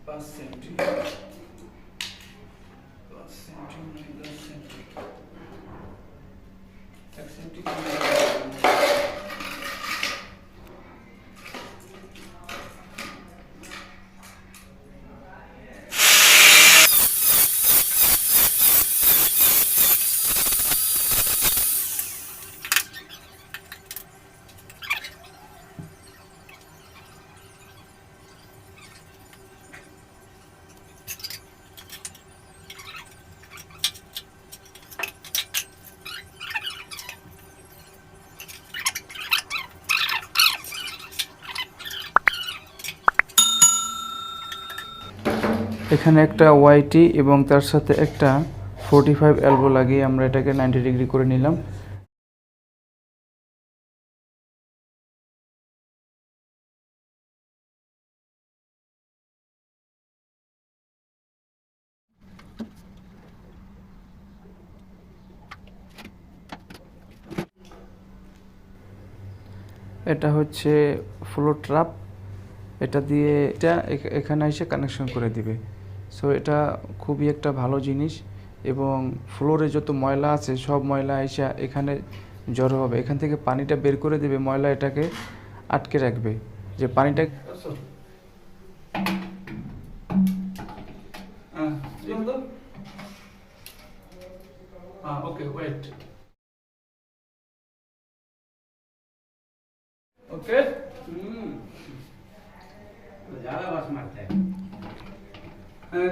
5 centi 5 centi 10 centi 1 centi এখানে একটা ওয়াইটি এবং তার সাথে একটা 45 এলবো লাগিয়ে আমরা এটাকে 90 ডিগ্রি করে নিলাম। এটা হচ্ছে ফ্লো ট্র্যাপ, এটা দিয়ে এটা এখানে এসে কানেকশন করে দিবে। সো এটা খুবই একটা ভালো জিনিস এবং ফ্লোরে যত ময়লা আছে সব ময়লা এসে এখানে জড়ো হবে, এখান থেকে পানিটা বের করে দেবে, ময়লা এটাকে আটকে রাখবে। যে পানিটা ওকে ওয়েট ओके ज्यादा बस मारते हैं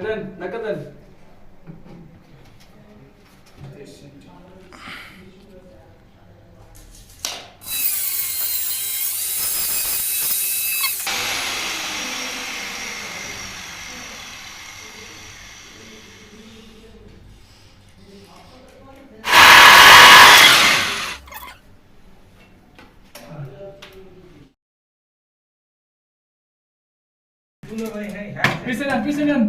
देन नका देन पीछे जान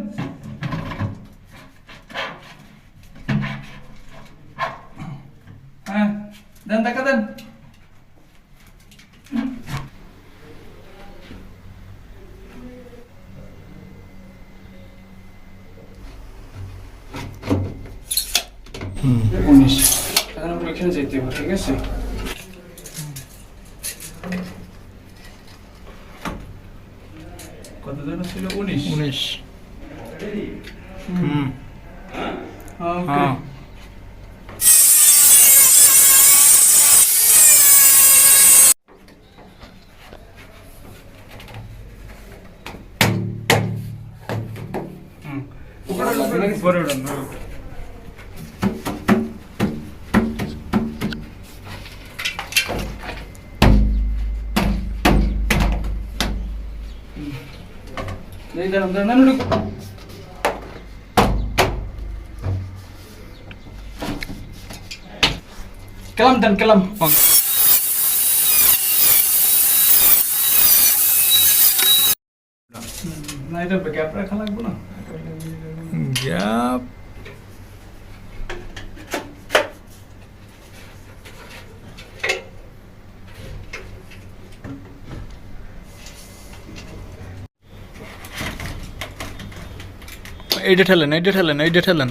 हाँ देन नका देन उन्नीस এখন আমরা এখানে যেতে হবে, ঠিক আছে? কত জন ছিল? 19 ওকে উপরে উঠান kelam dan kelam না এটা গ্যাপ রাখা লাগবে না গ্যাপ এইটা ঠেলেন